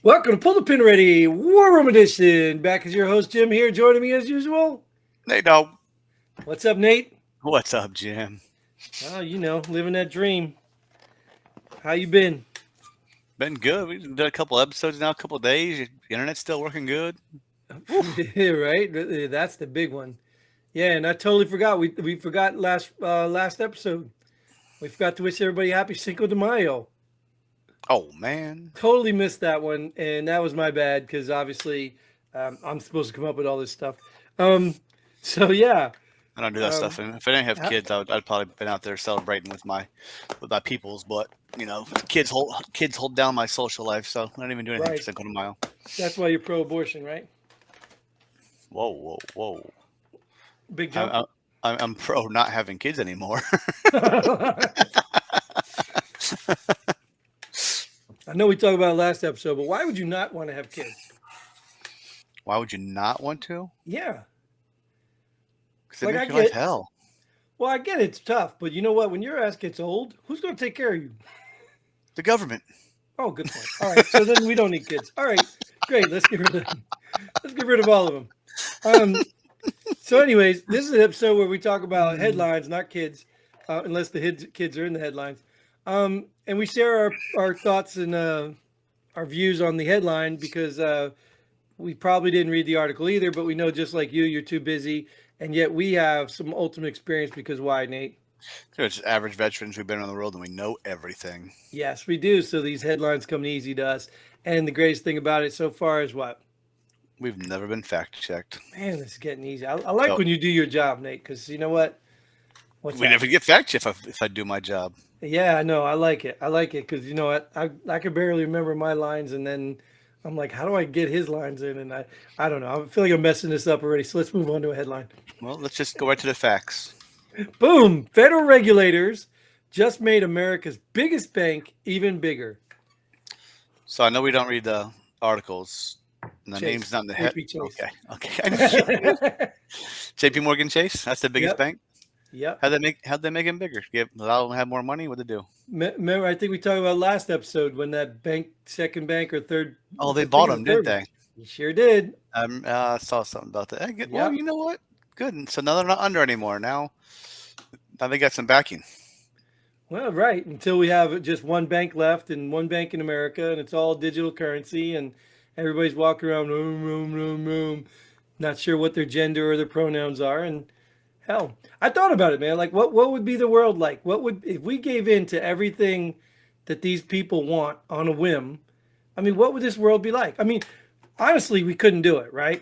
Welcome to Pull the Pin Ready War Room Edition. Back as your host Jim here, joining me as usual. Hey, dog. What's up, Nate? What's up, Jim? Oh, living that dream. How you been? Been good. We did a couple episodes now, a couple days. The internet's still working good. Woof. Right, that's the big one. Yeah, and I totally forgot. We forgot last episode. We forgot to wish everybody happy Cinco de Mayo. Oh man, Totally missed that one, and that was my bad because obviously I'm supposed to come up with all this stuff. Um, so yeah. I don't do that Um, stuff. And if I didn't have how, kids, I'd probably been out there celebrating with my peoples. But kids hold down my social life, so I don't even do anything for right. Cinco de Mayo. That's why you're pro-abortion, right? Whoa, whoa, whoa! Big I, jump. I, I'm pro not having kids anymore. I know we talked about it last episode, but why would you not want to have kids? Why would you not want to? Yeah, Because it like I makes your life get. hell. Well, I get it's tough, but you know what? When your ass gets old, who's going to take care of you? The government. Oh, good point. All right, so then we don't need kids. All right, great. Let's get rid of them. Let's get rid of all of them. So, anyways, this is an episode where we talk about headlines, not kids, unless the kids are in the headlines. And we share our thoughts and our views on the headline because we probably didn't read the article either, but we know just like you're too busy, and yet we have some ultimate experience because why, Nate? They're just average veterans. We've been around the world and we know everything. Yes, we do. So these headlines come easy to us, and the greatest thing about it so far is what? We've never been fact checked. Man, this is getting easy. I like So when you do your job, Nate, because you know what? What's we that? never get fact checked if I do my job. Yeah, I know. I like it. I like it because you know what? I could barely remember my lines, and then I'm like, how do I get his lines in? And I don't know. I feel like I'm messing this up already. So let's move on to a headline. Well, let's just go right to the facts. Boom! Federal regulators just made America's biggest bank even bigger. So I know we don't read the articles. And the name's Chase, not in the head. JP Chase. Okay. J.P. Morgan Chase. That's the biggest Yep, bank. yep. How'd they make him bigger? Allow them to have more money. What'd they do? Remember, I think we talked about last episode when that bank, second bank or third, Oh, I they think bought it was them, the didn't third one. they? You sure did. I saw something about that. Well, Yep. you know what? Good. And so now they're not under anymore. Now they got some backing. Well, right. Until we have just one bank left and one bank in America, and it's all digital currency, and everybody's walking around room, not sure what their gender or their pronouns are. And hell, I thought about it, man. Like, what would be the world like? What would if we gave in to everything that these people want on a whim? I mean, what would this world be like? I mean, honestly, we couldn't do it, right?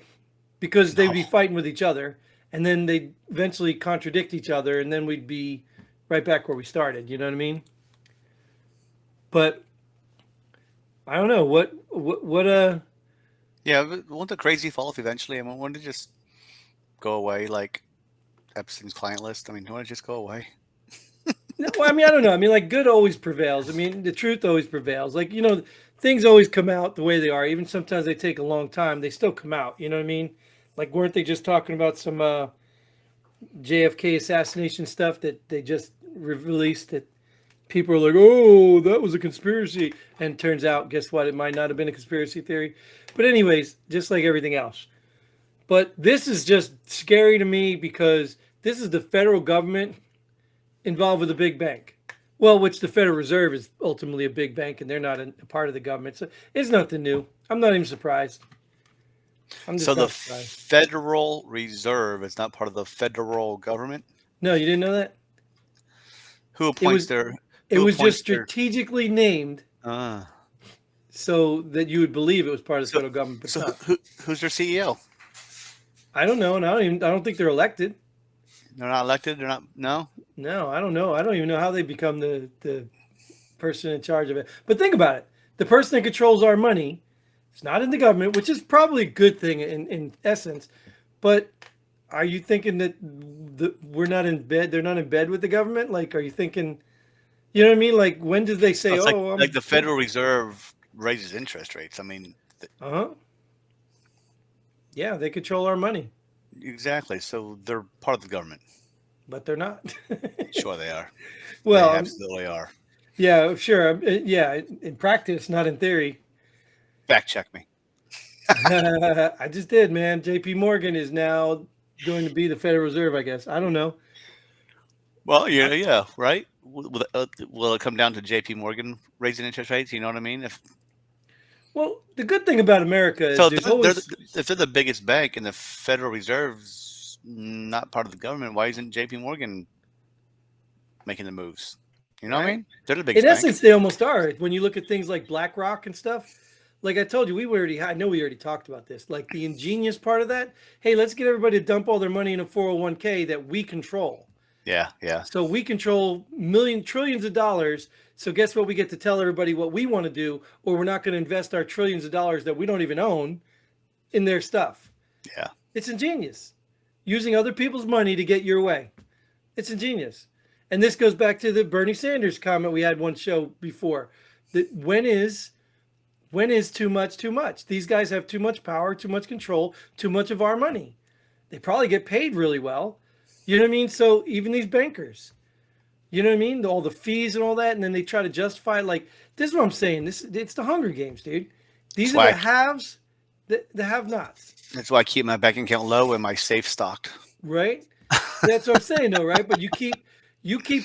Because they'd No. be fighting with each other, and then they'd eventually contradict each other, and then we'd be right back where we started. You know what I mean? But I don't know what. Yeah, but won't the crazy fall off eventually? I mean, won't it just go away like Epstein's client list? I mean, won't it just go away? No, well, I mean, I don't know. I mean, like good always prevails. I mean, the truth always prevails. Like things always come out the way they are. Even sometimes they take a long time. They still come out. You know what I mean? Like, weren't they just talking about some JFK assassination stuff that they just released that people are like, oh, that was a conspiracy. And turns out, guess what? It might not have been a conspiracy theory. But, anyways, just like everything else. But this is just scary to me because this is the federal government involved with a big bank. Well, which the Federal Reserve is ultimately a big bank and they're not a part of the government. So it's nothing new. I'm not even surprised. I'm So just the not surprised. Federal Reserve is not part of the federal government. No, you didn't know that? Who It appoints was their? it Who was just appoints their? strategically named Uh, so that you would believe it was part of the so federal government, but it's so not. who's their CEO? I don't know, and I don't think they're elected. They're not elected. They're not. No. No, I don't know. I don't even know how they become the person in charge of it. But think about it. The person that controls our money is not in the government, which is probably a good thing in essence. But are you thinking that we're not in bed? They're not in bed with the government? Like, are you thinking, you know what I mean? Like, when did they So say, it's like oh, like I'm, the Federal Reserve raises interest rates. I mean, uh-huh. Yeah, they control our money, exactly. So they're part of the government. but they're not. Sure, they are. They Well, absolutely are. yeah, sure. Yeah, in practice, not in theory. Fact check me. I just did, man. J.P. Morgan is now going to be the Federal Reserve, I guess. I don't know. Well, yeah, right. Will it come down to J.P. Morgan raising interest rates? You know what I mean? Well, the good thing about America is So there's they're always if they're the biggest bank and the Federal Reserve's not part of the government, why isn't J.P. Morgan making the moves? You know what I right. mean? They're the In biggest bank. essence, they almost are. When you look at things like BlackRock and stuff, like I told you, I know we already talked about this. Like the ingenious part of that, hey, let's get everybody to dump all their money in a 401k that we control. Yeah, yeah, So we control trillions of dollars. So guess what? We get to tell everybody what we want to do, or we're not going to invest our trillions of dollars that we don't even own in their stuff. yeah. It's ingenious. Using other people's money to get your way. It's ingenious. And this goes back to the Bernie Sanders comment we had one show before. That when is too much too much? These guys have too much power, too much control, too much of our money. They probably get paid really well. You know what I mean? So even these bankers, you know what I mean? All the fees and all that, and then they try to justify like this is what I'm saying. It's the Hunger Games, dude. These That's are why the haves, the have-nots. that's why I keep my bank account low and my safe stocked. Right? That's what I'm saying, though, right? But you keep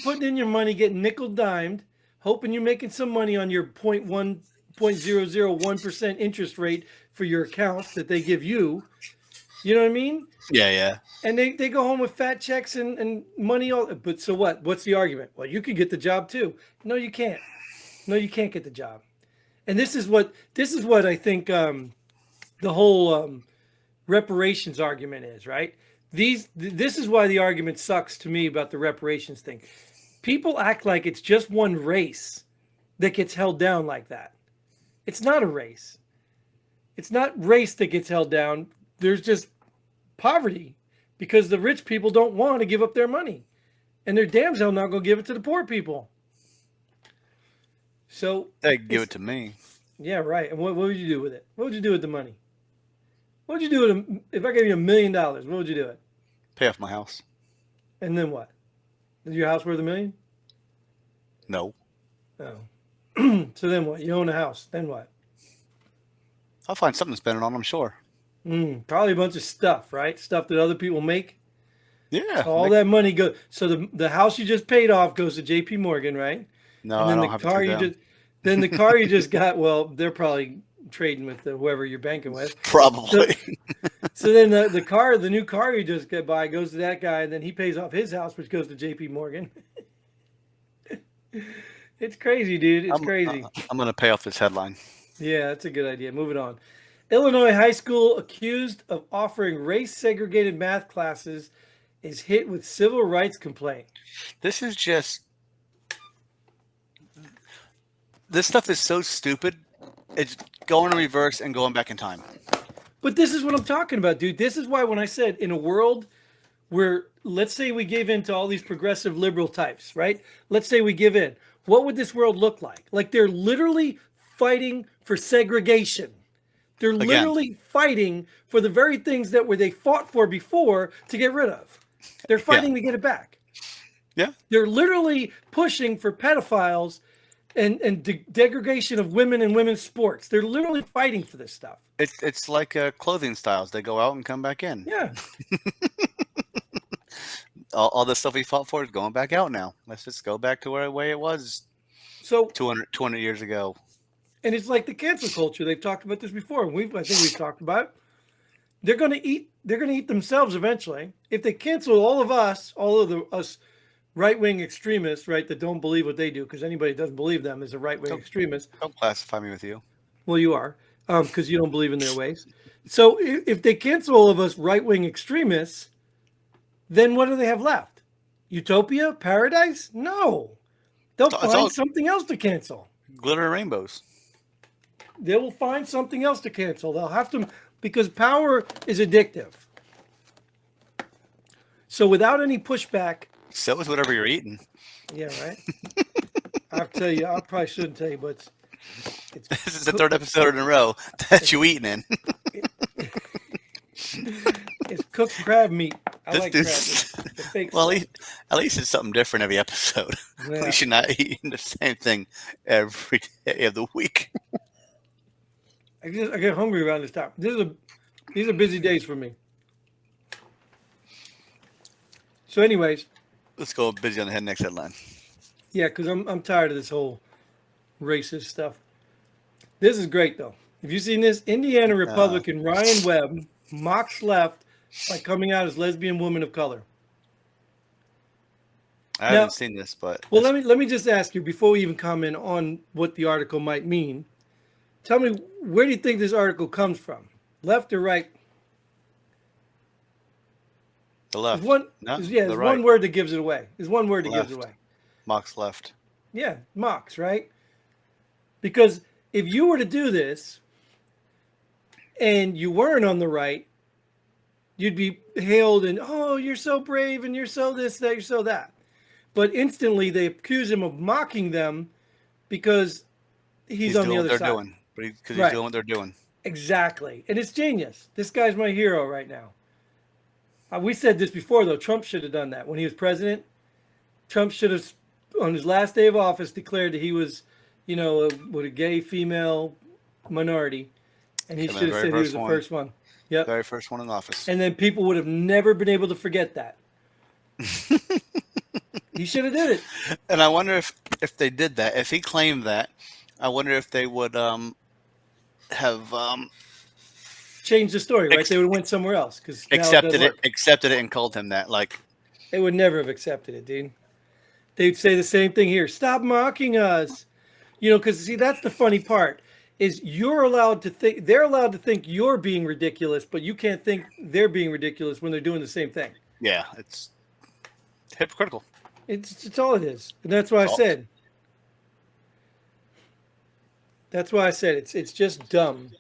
putting in your money, getting nickel dimed, hoping you're making some money on your 0.1% interest rate for your accounts that they give you. You know what I mean? Yeah, yeah. And they go home with fat checks and money all. But so what? What's the argument? Well, you could get the job too. No, you can't. No, you can't get the job. And this is what I think the whole reparations argument is, right? This is why the argument sucks to me about the reparations thing. People act like it's just one race that gets held down like that. It's not a race. It's not race that gets held down. There's just poverty because the rich people don't want to give up their money. And they're damn hell not going to give it to the poor people. So They give it to me. yeah, right. And what would you do with it? What would you do with the money? What would you do with it if I gave you $1 million? What would you do it? Pay off my house. And then what? Is your house worth $1 million? No. Oh. So then what? You own a house. Then what? I'll find something to spend it on, I'm sure. Probably a bunch of stuff, right? Stuff that other people make. Yeah. So all that money goes. So the house you just paid off goes to J.P. Morgan, right? No, And I then don't have it through them. then the car you just got. Well, they're probably trading with whoever you're banking with. Probably. So then the new car you just get by goes to that guy, and then he pays off his house, which goes to J.P. Morgan. It's crazy, dude. It's crazy. I'm going to pay off this headline. Yeah, that's a good idea. Moving on. Illinois high school accused of offering race-segregated math classes is hit with civil rights complaint. This is just... This stuff is so stupid. It's going in reverse and going back in time. But this is what I'm talking about, dude. This is why when I said in a world where, let's say we give in to all these progressive liberal types, right? Let's say we give in. What would this world look like? Like they're literally fighting for segregation. They're literally fighting for the very things that they fought for before to get rid of. They're fighting to get it back. Yeah. They're literally pushing for pedophiles and degradation of women and women's sports. They're literally fighting for this stuff. It's like clothing styles. They go out and come back in. Yeah. All the stuff we fought for is going back out now. Let's just go back to the way it was So 200 years ago. And it's like the cancel culture. They've talked about this before. I think we've talked about it. They're going to eat themselves eventually. If they cancel all of us, us right-wing extremists, right, that don't believe what they do, because anybody that doesn't believe them is a right-wing extremist. Don't classify me with you. Well, you are, because you don't believe in their ways. So if they cancel all of us right-wing extremists, then what do they have left? Utopia? Paradise? No. They'll find something else to cancel. Glitter and rainbows. They will find something else to cancel. They'll have to, because power is addictive. So without any pushback. So is whatever you're eating. Yeah, right. I'll tell you. I probably shouldn't tell you, but this is the third episode in a row that you eating in. It's cooked crab meat. I like crab meat. The fake well, at least it's something different every episode. Yeah. At least you're not eating the same thing every day of the week. I get hungry around this time. These are busy days for me. So, anyways, Let's go busy on the head next headline. yeah, because I'm tired of this whole racist stuff. This is great though. Have you seen this? Indiana Uh, Republican Ryan Webb mocks left by coming out as lesbian woman of color. I Now, haven't seen this, but well, let me just ask you before we even comment on what the article might mean. Tell me, where do you think this article comes from? Left or right? the There's left. one. No, There's the right. one word that gives it away. There's one word that gives it Left. away. Mox left. Yeah, mocks, right? Because if you were to do this and you weren't on the right, you'd be hailed and, oh, you're so brave and you're so this, that, you're so that. But instantly they accuse him of mocking them because he's on the doing what other they're side. doing, because he's Right. doing what they're doing. Exactly. And it's genius. This guy's my hero right now. We said this before, though. Trump should have done that when he was president. Trump should have, on his last day of office, declared that he was, with a gay female minority. And he Should've should been have the said very he was first the one. first one. Yep. Very first one in office. And then people would have never been able to forget that. He should have did it. And I wonder if they did that, if he claimed that, I wonder if they would have Changed the story, right? Ex- They would have went somewhere else because accepted it and called him that. Like, They would never have accepted it, dude. They'd say the same thing here. Stop mocking us. Because see, that's the funny part is you're allowed to think, they're allowed to think you're being ridiculous, but you can't think they're being ridiculous when they're doing the same thing. yeah, it's hypocritical. It's all it is. And that's why I said. That's why I said it's just dumb.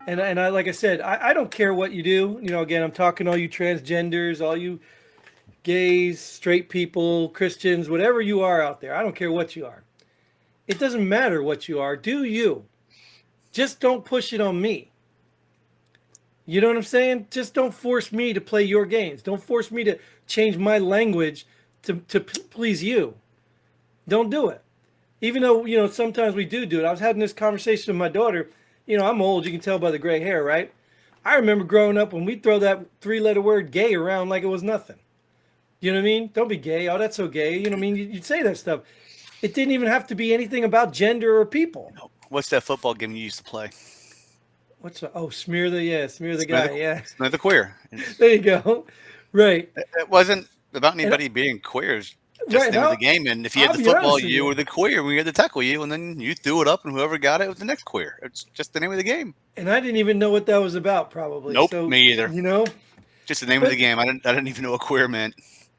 And I like I said, I don't care what you do. Again, I'm talking all you transgenders, all you gays, straight people, Christians, whatever you are out there. I don't care what you are. It doesn't matter what you are. Do you? Just don't push it on me. You know what I'm saying? Just don't force me to play your games. Don't force me to change my language to please you. Don't do it. Even though, sometimes we do it. I was having this conversation with my daughter. I'm old. You can tell by the gray hair, right? I remember growing up when we'd throw that 3-letter word gay around like it was nothing. You know what I mean? Don't be gay. Oh, that's so gay. You know what I mean? You'd say that stuff. It didn't even have to be anything about gender or people. What's that football game you used to play? Smear the guy. Yeah. Smear the queer. There you go. Right. It wasn't about anybody being queer. It's just Right, the name of no, the game. And if you I'll had the be honest football, with you you. were the queer. We had to tackle you, and then you threw it up, and whoever got it was the next queer. It's just the name of the game. And I didn't even know what that was about, probably. Nope, So, me either. Just the name of the game. I didn't even know what queer meant.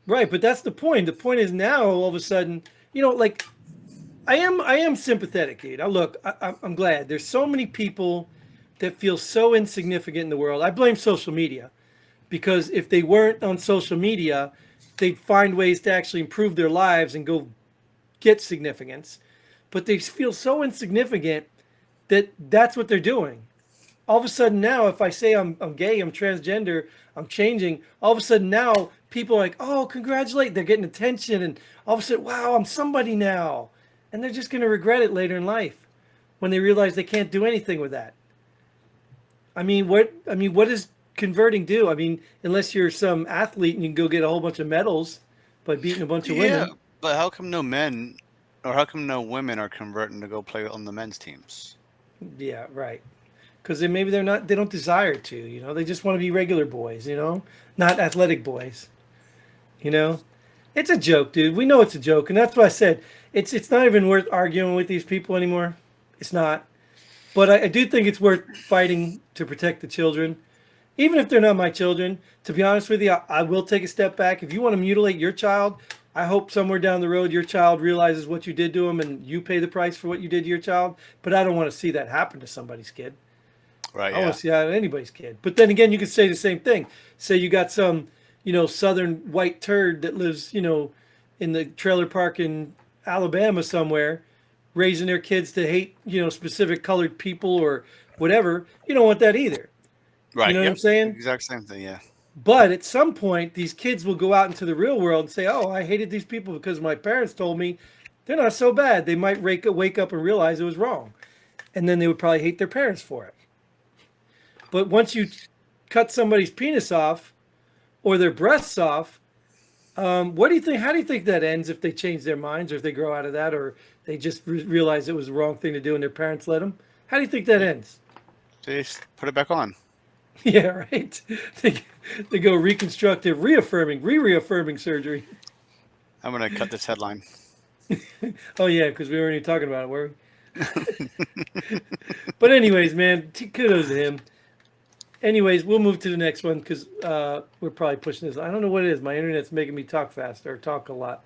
Right, but that's the point. The point is now, all of a sudden, like I am sympathetic, dude. Look, I'm glad. There's so many people that feel so insignificant in the world. I blame social media because if they weren't on social media, they'd find ways to actually improve their lives and go get significance. But they feel so insignificant that that's what they're doing. All of a sudden now, if I say I'm gay, I'm transgender, I'm changing, all of a sudden now people are like, oh, congratulate. They're getting attention. And all of a sudden, wow, I'm somebody now. And they're just going to regret it later in life when they realize they can't do anything with that. What does converting do? Unless you're some athlete and you can go get a whole bunch of medals by beating a bunch of women. But how come no men or how come no women are converting to go play on the men's teams? Yeah, right. Because maybe they don't desire to, they just want to be regular boys, not athletic boys. It's a joke, dude. We know it's a joke. And that's why I said it's not even worth arguing with these people anymore. It's not. But I do think it's worth fighting to protect the children. Even if they're not my children, to be honest with you, I will take a step back. If you want to mutilate your child, I hope somewhere down the road your child realizes what you did to him and you pay the price for what you did to your child. But I don't want to see that happen to somebody's kid. Right. I want to see that on anybody's kid. But then again, you could say the same thing. Say you got some, southern white turd that lives, in the trailer park in Alabama somewhere, raising their kids to hate, specific colored people or whatever. You don't want that either. Right. You know what I'm saying? Exact same thing. Yeah. But at some point, these kids will go out into the real world and say, oh, I hated these people because my parents told me they're not so bad. They might wake up and realize it was wrong. And then they would probably hate their parents for it. But once you cut somebody's penis off or their breasts off, what do you think? How do you think that ends if they change their minds, or if they grow out of that, or they just realize it was the wrong thing to do and their parents let them? How do you think that ends? They just put it back on. Yeah, right. They, they go reconstructive, reaffirming surgery. I'm gonna cut this headline. Oh yeah, because we weren't even talking about it, were we? But anyways, man, kudos to him. Anyways, we'll move to the next one because we're probably pushing this. I don't know what it is. My internet's making me talk fast or talk a lot.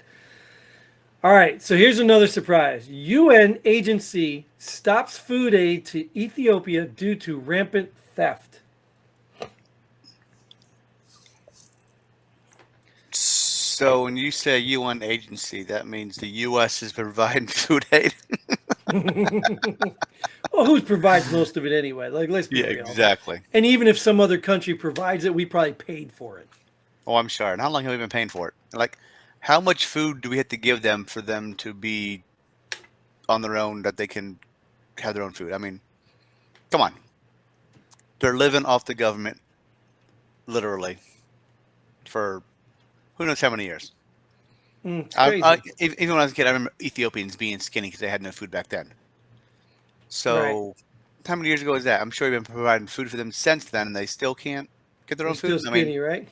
All right, so here's another surprise. UN agency stops food aid to Ethiopia due to rampant theft. So when you say UN agency, that means the U.S. is providing food aid. Well, who provides most of it anyway? Like, let's be Yeah, real. exactly. And even if some other country provides it, we probably paid for it. Oh, I'm sure. And how long have we been paying for it? Like, how much food do we have to give them for them to be on their own, that they can have their own food? I mean, come on. They're living off the government, literally, for who knows how many years. It's crazy. Even when I was a kid, I remember Ethiopians being skinny because they had no food back then. So, how many years ago is that? I'm sure we've been providing food for them since then, and they still can't get their They're own still food. I mean, skinny, right?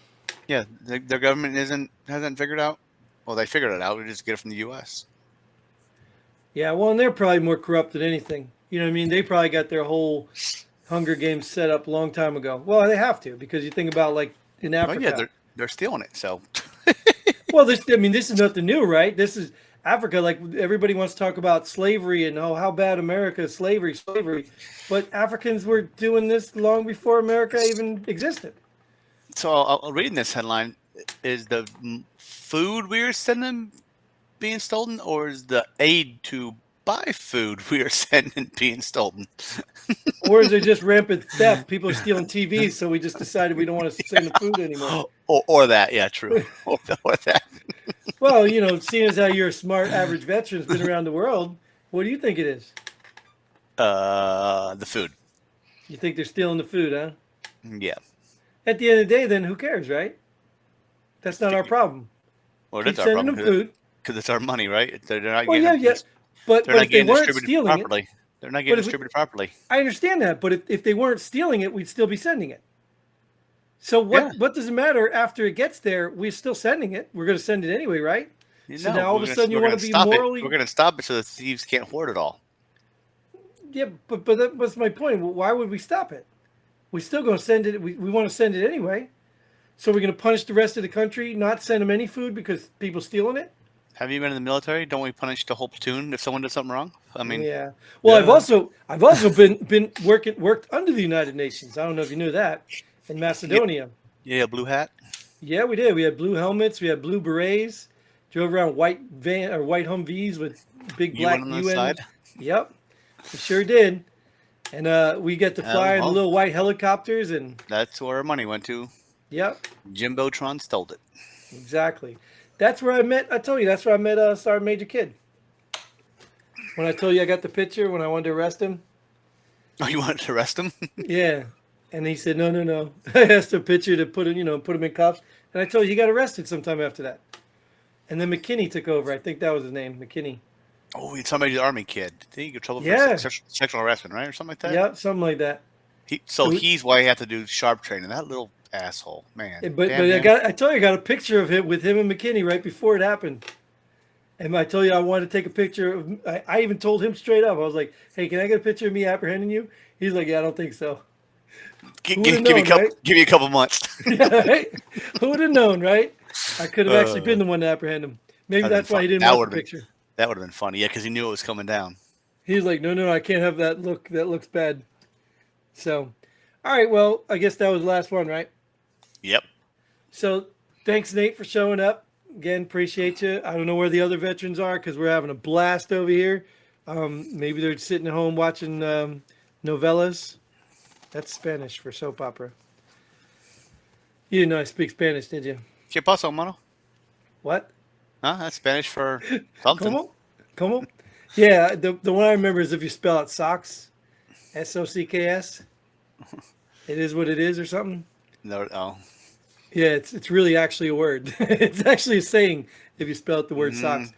yeah, their government hasn't figured out. Well, they figured it out. We just get it from the U.S. Yeah, well, and they're probably more corrupt than anything. You know what I mean? They probably got their whole Hunger Games set up a long time ago. Well, they have to because you think about like in Oh yeah, Africa. they're stealing it. So Well, this is nothing new, right? This is Africa. Like everybody wants to talk about slavery and how bad America is slavery. But Africans were doing this long before America even existed. so I'll read this headline: is the food we are sending being stolen, or is the aid to buy food we are sending being stolen? Or is there just rampant theft? People are stealing TVs, so we just decided we don't want to send the food anymore. Or that, yeah, true. Or that. Well, you know, seeing as how you're a smart average veteran who's been around the world, what do you think it is? The food. You think they're stealing the food, huh? Yeah. At the end of the day, then who cares, right? That's not our problem. Well, Keep that's our sending problem them food. because it's our money, right? They're not Well, getting yeah. But they're but not if they getting weren't distributed stealing it, properly. They're not but getting if distributed properly. I understand that, but if they weren't stealing it, we'd still be sending it. So Yeah. what does it matter after it gets there? We're still sending it. We're going to send it anyway, right? You So know, now all of a sudden you we're want gonna to be stop it. We're morally gonna stop it so the thieves can't hoard it all. yeah, but that was my point. Why would we stop it? We're still going to send it. We want to send it anyway. So we're going to punish the rest of the country, not send them any food because people stealing it. Have you been in the military? Don't we punish the whole platoon if someone does something wrong? I mean, Yeah. Well, yeah, I've also been worked under the United Nations. I don't know if you knew that in yeah, Macedonia. yeah, blue hat. Yeah, we did. We had blue helmets. We had blue berets. Drove around white Humvees with big You went black on the UN. side. Yep, we sure did. And we get to fly in the Well, little white helicopters. And that's where our money went to. yep, Jimbotron stole it. exactly. That's where I met. I told you that's where I met Sergeant Major Kidd. When I told you I got the picture when I wanted to arrest him. Oh, you wanted to arrest him? Yeah. And he said, no. I asked a picture to put him in cuffs. And I told you he got arrested sometime after that. And then McKinney took over. I think that was his name, McKinney. Oh, he's somebody's army kid. Did he get trouble for Yeah. sexual harassment, right, or something like that? Yeah, something like that. He's why he had to do sharp training. That little asshole, man. But Damn him. I told you I got a picture of him with him and McKinney right before it happened. And I told you I wanted to take a picture of. I even told him straight up. I was like, "Hey, can I get a picture of me apprehending you?" He's like, "Yeah, I don't think so." Give me a couple months. Yeah, right? Who would have known, right? I could have actually been the one to apprehend him. Maybe That'd that's been why he fun. didn't want the picture. That would have been funny. Yeah, because he knew it was coming down. He was like, "No, I can't have that look. That looks bad." So, all right. Well, I guess that was the last one, right? Yep. So, thanks, Nate, for showing up. Again, appreciate you. I don't know where the other veterans are because we're having a blast over here. Maybe they're sitting at home watching novellas. That's Spanish for soap opera. You didn't know I speak Spanish, did you? ¿Qué pasó, mano? What? Huh? That's Spanish for something. ¿Cómo? Yeah, the one I remember is if you spell out socks, SOCKS. It is what it is, or something. No, oh, Yeah, it's really actually a word. It's actually a saying if you spell out the word socks.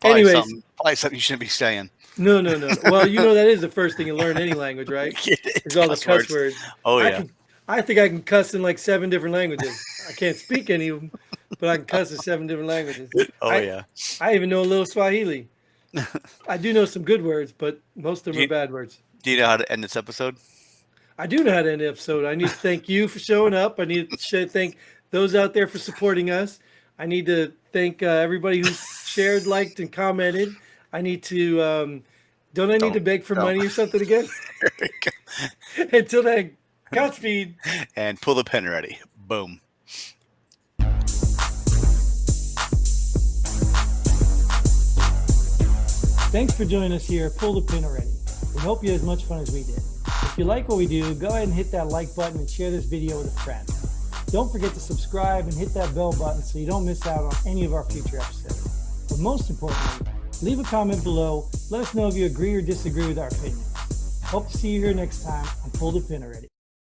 Anyways, probably something you shouldn't be saying. no. Well, that is the first thing you learn in any language, right? It's Is all the cuss cuss words. words. Oh I yeah. can, I think I can cuss in like 7 different languages. I can't speak any of them, but I can cuss in 7 different languages. Oh I yeah. I even know a little Swahili. I do know some good words, but most of Do them are you, bad words. do you know how to end this episode? I do know how to end the episode. I need to thank you for showing up. I need to thank those out there for supporting us. I need to thank everybody who's shared, liked, and commented. I need to. Don't I need to Don't beg for don't. money or something again? Until then, Godspeed. And pull the pin ready. Boom. Thanks for joining us here at Pull the Pin Already. We hope you had as much fun as we did. If you like what we do, go ahead and hit that like button and share this video with a friend. Don't forget to subscribe and hit that bell button so you don't miss out on any of our future episodes. But most importantly, leave a comment below. Let us know if you agree or disagree with our opinions. Hope to see you here next time on Pull the Pin Already.